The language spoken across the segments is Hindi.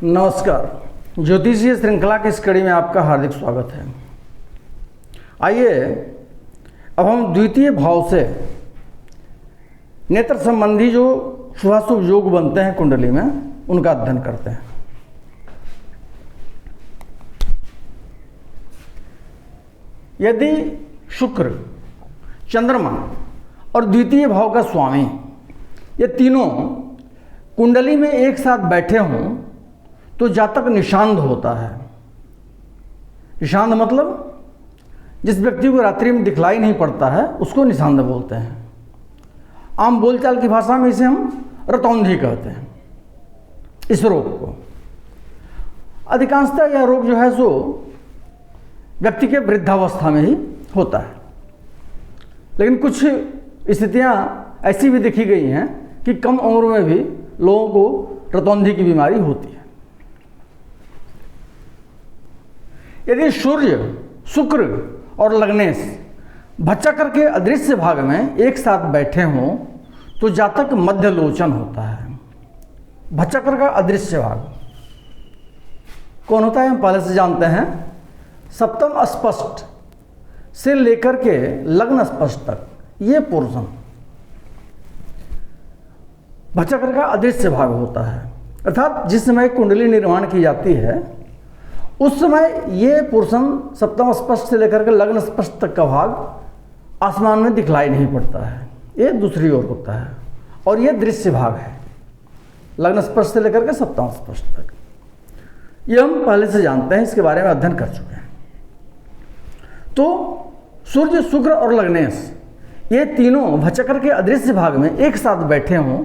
नमस्कार। ज्योतिषीय श्रृंखला की इस कड़ी में आपका हार्दिक स्वागत है। आइए अब हम द्वितीय भाव से नेत्र संबंधी जो शुभाशुभ योग बनते हैं कुंडली में, उनका अध्ययन करते हैं। यदि शुक्र, चंद्रमा और द्वितीय भाव का स्वामी ये तीनों कुंडली में एक साथ बैठे हों तो जातक निशांत होता है। निशांत मतलब जिस व्यक्ति को रात्रि में दिखलाई नहीं पड़ता है उसको निशांत बोलते हैं। आम बोलचाल की भाषा में इसे हम रतौंधी कहते हैं। इस रोग को अधिकांशतः यह रोग जो है सो व्यक्ति के वृद्धावस्था में ही होता है, लेकिन कुछ स्थितियां ऐसी भी देखी गई हैं कि कम उम्र में भी लोगों को रतौंधी की बीमारी होती है। यदि सूर्य, शुक्र और लग्नेश भच्चक्र के अदृश्य भाग में एक साथ बैठे हों तो जातक मध्यलोचन होता है। भच्चक्र का अदृश्य भाग कौन होता है हम पहले से जानते हैं। सप्तम स्पष्ट से लेकर के लग्न स्पष्ट तक ये पोर्शन भच्चक्र का अदृश्य भाग होता है। अर्थात जिस समय कुंडली निर्माण की जाती है उस समय ये पोर्शन सप्तम स्पष्ट से लेकर के लग्न स्पष्ट तक का भाग आसमान में दिखलाई नहीं पड़ता है, ये दूसरी ओर होता है और ये दृश्य भाग है लग्न स्पष्ट से लेकर के सप्तम स्पष्ट तक। ये हम पहले से जानते हैं, इसके बारे में अध्ययन कर चुके हैं। तो सूर्य, शुक्र और लग्नेश ये तीनों भच्चक्र के अदृश्य भाग में एक साथ बैठे हों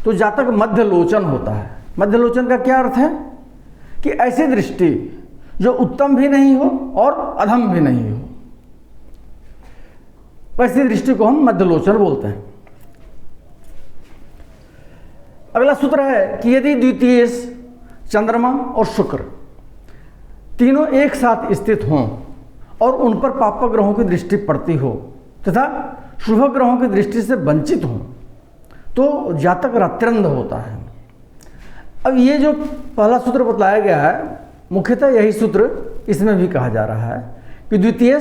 तो जातक मध्यलोचन होता है। मध्यलोचन का क्या अर्थ है कि ऐसी दृष्टि जो उत्तम भी नहीं हो और अधम भी नहीं हो, वैसी दृष्टि को हम मध्यलोचन बोलते हैं। अगला सूत्र है कि यदि द्वितीय चंद्रमा और शुक्र तीनों एक साथ स्थित हों और उन पर पाप ग्रहों की दृष्टि पड़ती हो तथा शुभ ग्रहों की दृष्टि से वंचित हों तो जातक रत्रंध होता है। अब ये जो पहला सूत्र बताया गया है, मुख्यतः यही सूत्र इसमें भी कहा जा रहा है कि द्वितीय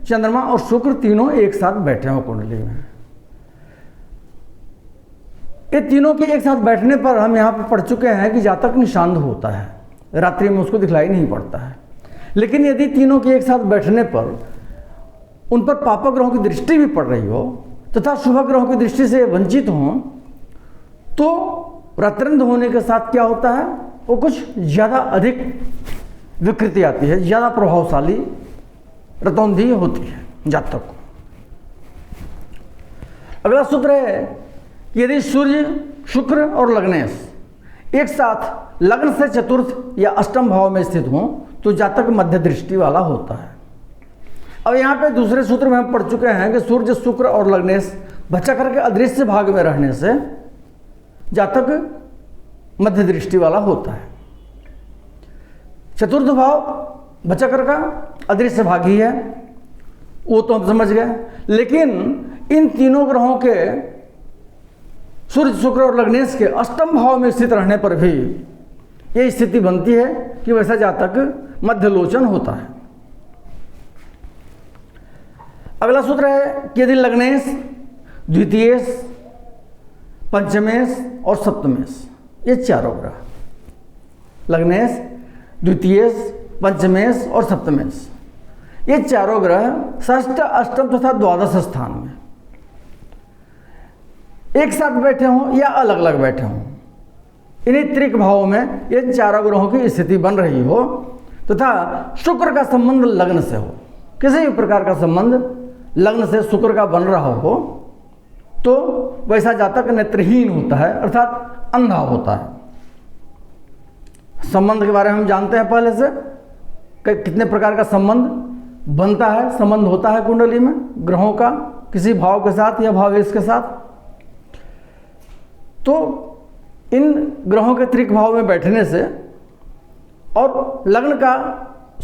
चंद्रमा और शुक्र तीनों एक साथ बैठे हों कुंडली में। ये तीनों के एक साथ बैठने पर हम यहाँ पर पढ़ चुके हैं कि जातक निशांत होता है, रात्रि में उसको दिखलाई नहीं पड़ता है। लेकिन यदि तीनों के एक साथ बैठने पर उन पर पाप ग्रहों की दृष्टि भी पड़ रही हो तथा शुभ ग्रहों की दृष्टि से वंचित हों तो रत्रंध होने के साथ क्या होता है, वो कुछ ज़्यादा अधिक विकृति आती है, ज़्यादा प्रभावशाली रतौंधी होती है जातक को। अगला सूत्र है कि यदि सूर्य, शुक्र और लग्नेश एक साथ लग्न से चतुर्थ या अष्टम भाव में स्थित हों तो जातक मध्य दृष्टि वाला होता है। अब यहाँ पे दूसरे सूत्र में हम पढ़ चुके हैं कि सूर्य, शुक्र और लग्नेश भच्चक्र के अदृश्य भाग में रहने से जातक मध्य दृष्टि वाला होता है। चतुर्थ भाव भच्चक्र का अदृश्य भाग ही है, वो तो हम समझ गए। लेकिन इन तीनों ग्रहों के सूर्य, शुक्र और लग्नेश के अष्टम भाव में स्थित रहने पर भी ये स्थिति बनती है कि वैसा जातक मध्यलोचन होता है। अगला सूत्र है कि यदि लग्नेश, द्वितीयेश, पंचमेश और सप्तमेश ये चारों ग्रह, लग्नेश, द्वितीयेश, पंचमेश और सप्तमेश ये चारों ग्रह षष्ठ, अष्टम तथा द्वादश स्थान में एक साथ बैठे हों या अलग अलग बैठे हों, इन्हीं त्रिक भावों में ये चारों ग्रहों की स्थिति बन रही हो तथा शुक्र का संबंध लग्न से हो, किसी भी प्रकार का संबंध लग्न से शुक्र का बन रहा हो तो वैसा जातक नेत्रहीन होता है, अर्थात अंधा होता है। संबंध के बारे में हम जानते हैं पहले से कितने प्रकार का संबंध बनता है, संबंध होता है कुंडली में ग्रहों का किसी भाव के साथ या भावेश के साथ। तो इन ग्रहों के त्रिक भाव में बैठने से और लग्न का,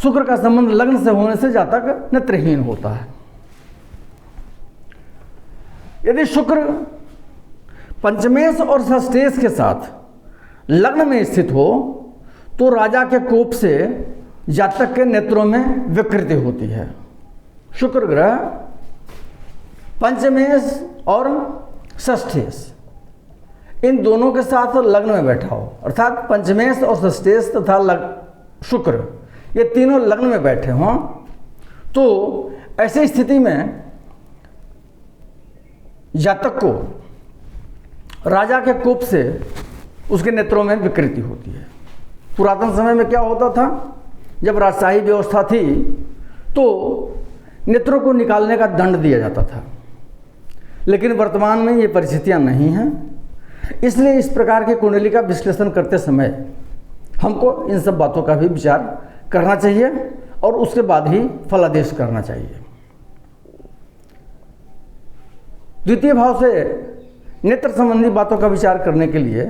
शुक्र का संबंध लग्न से होने से जातक नेत्रहीन होता है। यदि शुक्र पंचमेश और षष्ठेश के साथ लग्न में स्थित हो तो राजा के कोप से जातक के नेत्रों में विकृति होती है। शुक्र ग्रह पंचमेश और षष्ठेश इन दोनों के साथ लग्न में बैठा हो, अर्थात पंचमेश और षष्ठेश तथा शुक्र ये तीनों लग्न में बैठे हों, तो ऐसी स्थिति में जातक को राजा के कोप से उसके नेत्रों में विकृति होती है। पुरातन समय में क्या होता था, जब राजशाही व्यवस्था थी तो नेत्रों को निकालने का दंड दिया जाता था, लेकिन वर्तमान में ये परिस्थितियां नहीं हैं। इसलिए इस प्रकार की कुंडली का विश्लेषण करते समय हमको इन सब बातों का भी विचार करना चाहिए और उसके बाद ही फलादेश करना चाहिए। द्वितीय भाव से नेत्र संबंधी बातों का विचार करने के लिए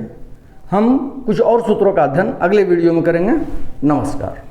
हम कुछ और सूत्रों का अध्ययन अगले वीडियो में करेंगे। नमस्कार।